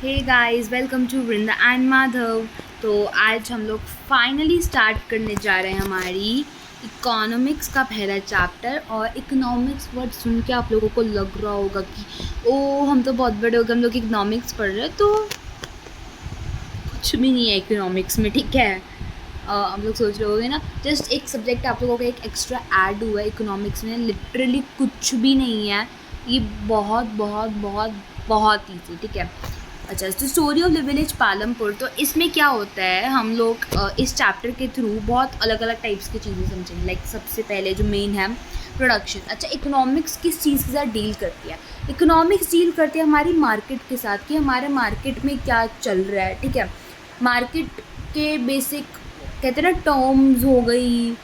Hey guys, welcome to Vrinda and Madhav. तो आज हम लोग फाइनली स्टार्ट करने जा रहे हैं हमारी इकोनॉमिक्स का पहला चैप्टर। और इकोनॉमिक्स वर्ड सुन के आप लोगों को लग रहा होगा कि ओ हम तो बहुत बड़े हो गए, हम लोग इकोनॉमिक्स पढ़ रहे हैं। तो कुछ भी नहीं है इकोनॉमिक्स में, ठीक है। आप लोग सोच रहे होगे ना, जस्ट एक सब्जेक्ट आप लोगों का एक एक्स्ट्रा ऐड हुआ है इकोनॉमिक्स में। लिटरली कुछ भी नहीं है, ये बहुत बहुत बहुत बहुत ईजी, ठीक है। अच्छा, तो story of the village Palampur, तो इसमें क्या होता है, हम लोग इस चैप्टर के थ्रू बहुत अलग अलग टाइप्स की चीज़ें समझेंगे। लाइक सबसे पहले जो मेन है प्रोडक्शन। अच्छा, इकोनॉमिक्स किस चीज़ के साथ डील करती है? इकोनॉमिक्स डील करती है हमारी मार्केट के साथ, कि हमारे मार्केट में क्या चल रहा है, ठीक है। मार्केट के बेसिक कहते हैं ना, टर्म्स हो गई,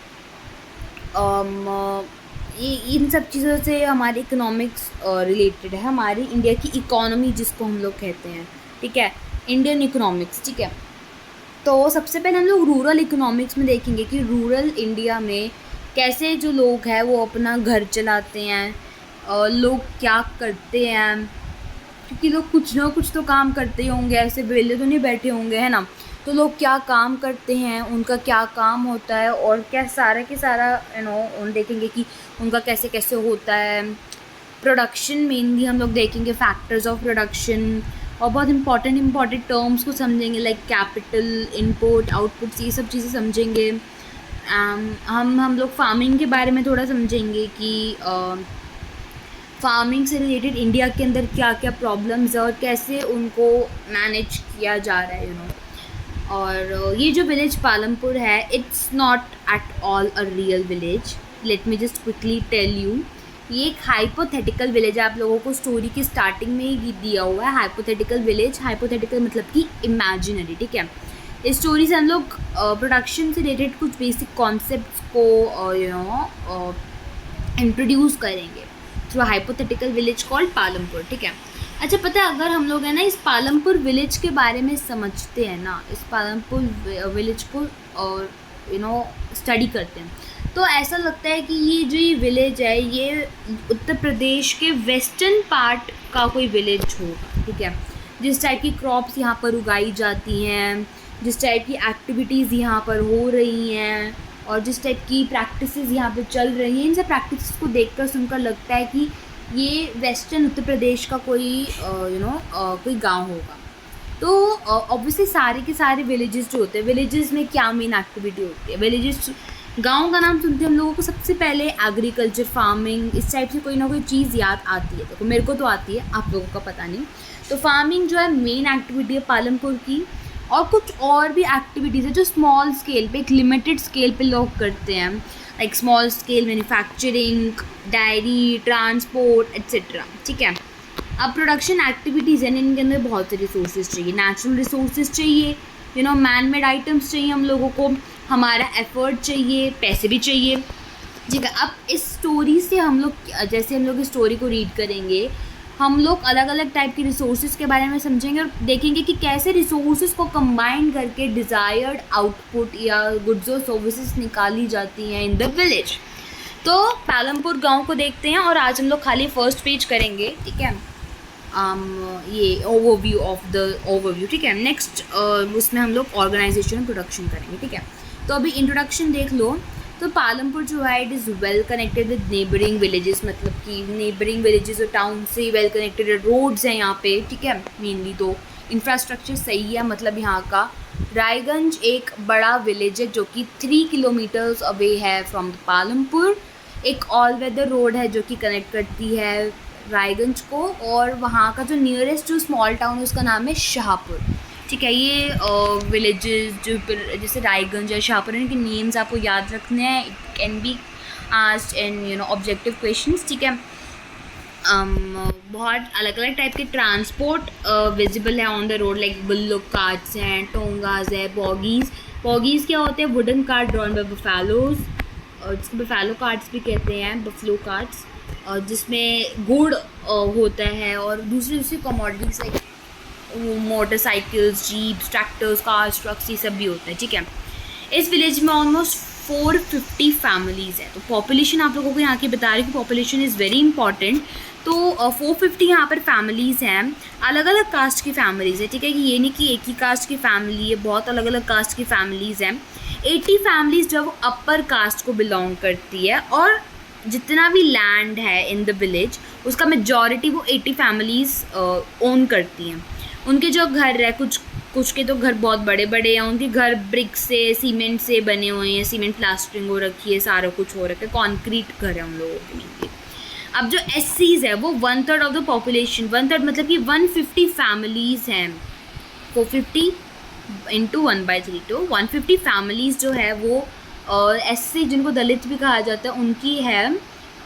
ये इन सब चीज़ों से हमारी इकोनॉमिक्स रिलेटेड है। हमारी इंडिया की इकोनॉमी जिसको हम लोग कहते हैं, ठीक है, इंडियन इकोनॉमिक्स, ठीक है। तो सबसे पहले हम लोग रूरल इकोनॉमिक्स में देखेंगे कि रूरल इंडिया में कैसे जो लोग हैं वो अपना घर चलाते हैं, लोग क्या करते हैं, क्योंकि लोग कुछ ना कुछ तो काम करते ही होंगे, ऐसे वेले तो नहीं बैठे होंगे, है ना। तो लोग क्या काम करते हैं, उनका क्या काम होता है, और क्या सारा के सारा उन देखेंगे कि उनका कैसे कैसे होता है। प्रोडक्शन मेनली हम लोग देखेंगे, फैक्टर्स ऑफ प्रोडक्शन, और बहुत इंपॉर्टेंट टर्म्स को समझेंगे, लाइक कैपिटल, इनपुट, आउटपुट, ये सब चीज़ें समझेंगे। हम लोग फार्मिंग के बारे में थोड़ा समझेंगे कि फार्मिंग से रिलेटेड इंडिया के अंदर क्या क्या प्रॉब्लम्स है और कैसे उनको मैनेज किया जा रहा है। और ये जो विलेज पालमपुर है, it's not at all a real village. Let me just quickly tell you, ये एक हाइपोथेटिकल विलेज है। आप लोगों को स्टोरी की स्टार्टिंग में ही दिया हुआ है हाइपोथेटिकल विलेज। हाइपोथेटिकल मतलब कि इमेजिनरी, ठीक है। इस स्टोरी से हम लोग प्रोडक्शन से रिलेटेड कुछ बेसिक कॉन्सेप्ट्स को इंट्रोड्यूस करेंगे through hypothetical village called Palampur, ठीक है। अच्छा, पता है, अगर हम लोग है ना इस पालमपुर विलेज के बारे में समझते हैं ना, इस पालमपुर विलेज को और स्टडी करते हैं, तो ऐसा लगता है कि ये विलेज है, ये उत्तर प्रदेश के वेस्टर्न पार्ट का कोई विलेज होगा, ठीक है। जिस टाइप की क्रॉप्स यहाँ पर उगाई जाती हैं, जिस टाइप की एक्टिविटीज़ यहाँ पर हो रही हैं, और जिस टाइप की प्रैक्टिसेस यहाँ पे चल रही हैं, इन सब प्रैक्टिसेस को देखकर सुनकर लगता है कि ये वेस्टर्न उत्तर प्रदेश का कोई कोई गांव होगा। तो ऑब्वियसली सारे के सारे विलेजेस जो होते हैं, विलेजेस में क्या मेन एक्टिविटी होती है? विलेजेस, गांव का नाम सुनते हैं हम लोगों को सबसे पहले एग्रीकल्चर, फार्मिंग, इस टाइप से कोई ना कोई चीज़ याद आती है। देखो, मेरे को तो आती है, आप लोगों का पता नहीं। तो फार्मिंग जो है मेन एक्टिविटी है पालमपुर की, और कुछ और भी एक्टिविटीज़ है जो स्मॉल स्केल पे, एक लिमिटेड स्केल पे लोग करते हैं, like small scale manufacturing, diary, transport etcetera, ठीक है। अब प्रोडक्शन एक्टिविटीज़ हैं, इनके अंदर बहुत से रिसोर्सेज चाहिए, नेचुरल रिसोर्सेज चाहिए, मैन मेड आइटम्स चाहिए हम लोगों को, हमारा एफर्ट चाहिए, पैसे भी चाहिए, ठीक है। अब इस स्टोरी से हम लोग, जैसे हम लोग इस स्टोरी को रीड करेंगे, हम लोग अलग अलग टाइप के रिसोर्सेज के बारे में समझेंगे और देखेंगे कि कैसे रिसोर्सेज को कंबाइन करके डिज़ायर्ड आउटपुट या गुड्स और सर्विसेज निकाली जाती हैं इन द विलेज। तो पालमपुर गांव को देखते हैं, और आज हम लोग खाली फर्स्ट पेज करेंगे, ठीक है। ये ओवरव्यू ऑफ द ओवरव्यू, ठीक है। नेक्स्ट उसमें हम लोग ऑर्गेनाइजेशन और प्रोडक्शन करेंगे, ठीक है। तो अभी इंट्रोडक्शन देख लो। तो पालमपुर जो है, it is well connected with neighbouring villages, मतलब कि नेबरिंग विलेजेस और टाउन से वेल कनेक्टेड, रोड्स हैं यहाँ पे, ठीक है। मेनली तो इंफ्रास्ट्रक्चर सही है, मतलब यहाँ का रायगंज एक बड़ा विलेज है जो कि 3 किलोमीटर्स अवे है फ्रॉम पालमपुर। एक ऑल वेदर रोड है जो कि कनेक्ट करती है रायगंज को, और वहाँ का जो नियरेस्ट जो स्मॉल टाउन है उसका नाम है शाहपुर, ठीक है। ये विलेजेस जो जैसे रायगंज या शाहपुर, इनके नेम्स आपको याद रखने हैं। It can be asked in objective questions, ठीक है। बहुत अलग अलग टाइप के ट्रांसपोर्ट विजिबल है on the road, like bullock carts हैं, टोंगाज है, बॉगीज़। बॉगीज़ क्या होते हैं? Wooden cart drawn by buffaloes, और जिसको बफेलो कार्ट्स भी कहते हैं, बफलो कार्ट्स, और जिसमें गुड़ होता है, और दूसरी दूसरी commodities like motorcycles, jeeps, tractors, cars, trucks, ये सब भी होता है, ठीक है। इस विलेज में ऑलमोस्ट 450 फैमिलीज़ है। तो पॉपुलेशन आप लोगों को यहाँ की बता रही हूँ कि पॉपुलेशन इज़ वेरी इंपॉर्टेंट। तो 450 यहाँ पर फैमिलीज़ हैं, अलग अलग कास्ट की फैमिलीज़ है, ठीक है, कि ये नहीं कि एक ही कास्ट की फैमिली है, बहुत अलग अलग कास्ट की फैमिलीज़ हैं। 80 फैमिलीज़ जो वो अपर कास्ट को बिलोंग करती है, और जितना भी लैंड है इन द विलेज उसका मेजॉरिटी वो 80 फैमिलीज़ ओन करती हैं। उनके जो घर है, कुछ के तो घर बहुत बड़े बड़े हैं, उनके घर ब्रिक से, सीमेंट से बने हुए हैं, सीमेंट प्लास्टरिंग हो रखी है, सारा कुछ हो रखा है, कॉन्क्रीट घर है उन लोगों के लिए। अब जो SCs है वो 1/3 ऑफ द पॉपुलेशन, 1/3 मतलब कि 150 फैमिलीज़ हैं। 450 इंटू 1/3 तो 150 फैमिलीज़ जो है वो SC जिनको दलित भी कहा जाता है उनकी है,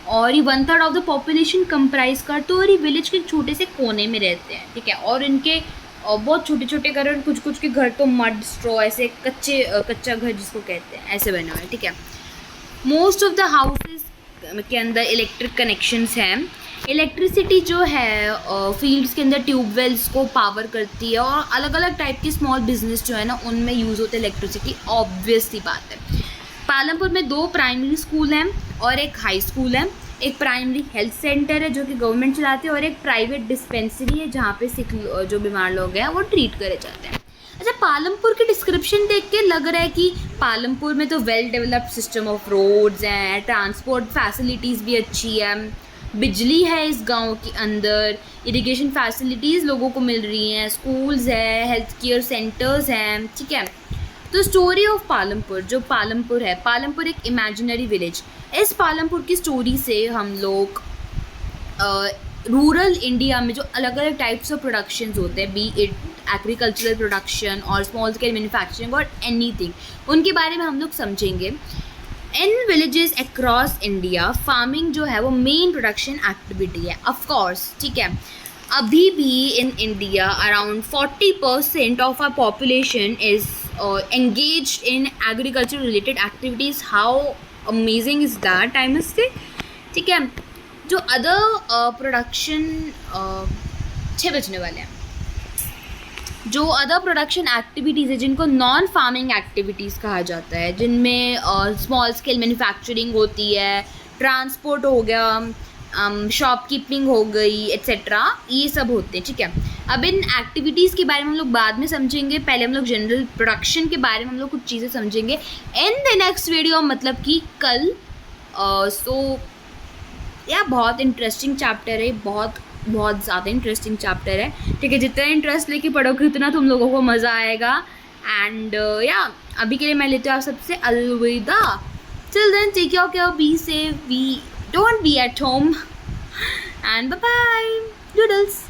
और ये 1/3 ऑफ द पॉपुलेशन कंप्राइज करते हैं, और ये विलेज के छोटे से कोने में रहते हैं, ठीक है। और इनके बहुत छोटे छोटे घर, और कुछ के घर तो मड स्ट्रॉ ऐसे कच्चा घर जिसको कहते हैं ऐसे बने हुए हैं, ठीक है। मोस्ट ऑफ द हाउसेस के अंदर इलेक्ट्रिक कनेक्शंस हैं। इलेक्ट्रिसिटी जो है फील्ड्स के अंदर ट्यूबवेल्स को पावर करती है, और अलग अलग टाइप के स्मॉल बिजनेस जो है ना उनमें यूज़ होते हैं इलेक्ट्रिसिटी, ऑब्वियस सी बात है। पालमपुर में 2 प्राइमरी स्कूल हैं और एक हाई स्कूल है। एक प्राइमरी हेल्थ सेंटर है जो कि गवर्नमेंट चलाती है, और एक प्राइवेट डिस्पेंसरी है जहाँ पे सिक जो बीमार लोग हैं वो ट्रीट करे जाते हैं। अच्छा, पालमपुर की डिस्क्रिप्शन देख के लग रहा है कि पालमपुर में तो well developed system of roads हैं, ट्रांसपोर्ट फैसिलिटीज़ भी अच्छी है, बिजली है इस गांव के अंदर, इरिगेशन फैसिलिटीज़ लोगों को मिल रही हैं, स्कूल्स है, हेल्थ केयर सेंटर्स हैं, ठीक है। तो स्टोरी ऑफ पालमपुर, जो पालमपुर है, पालमपुर एक इमेजिनरी विलेज। इस पालमपुर की स्टोरी से हम लोग रूरल इंडिया में जो अलग अलग टाइप्स ऑफ प्रोडक्शंस होते हैं, बी इट एग्रीकल्चरल प्रोडक्शन और स्मॉल स्केल मैन्युफैक्चरिंग और एनीथिंग, उनके बारे में हम लोग समझेंगे। In villages across India farming जो है वो मेन प्रोडक्शन एक्टिविटी है, ऑफ कोर्स, ठीक है। अभी भी in India around 40% of our population is engaged in agriculture related activities. How amazing is that, I must say, ठीक है। जो अदर प्रोडक्शन 6 बजने वाले हैं, जो अदर प्रोडक्शन एक्टिविटीज़ है जिनको नॉन फार्मिंग एक्टिविटीज़ कहा जाता है, जिनमें स्मॉल स्केल मैन्युफैक्चरिंग होती है, ट्रांसपोर्ट हो गया, शॉपकीपिंग हो गई, एट्सेट्रा, ये सब होते हैं, ठीक है। अब इन एक्टिविटीज़ के बारे में हम लोग बाद में समझेंगे, पहले हम लोग जनरल प्रोडक्शन के बारे में हम लोग कुछ चीज़ें समझेंगे इन द नेक्स्ट वीडियो, मतलब कि कल। सो या बहुत इंटरेस्टिंग चैप्टर है, बहुत ज़्यादा इंटरेस्टिंग चैप्टर है, ठीक है। जितना इंटरेस्ट लेके पढ़ोगे उतना तुम लोगों को मज़ा आएगा। एंड या अभी के लिए मैं लेती हूँ आप सबसे अलविदा। Till then take care, be safe, don't be at home, and bye bye doodles.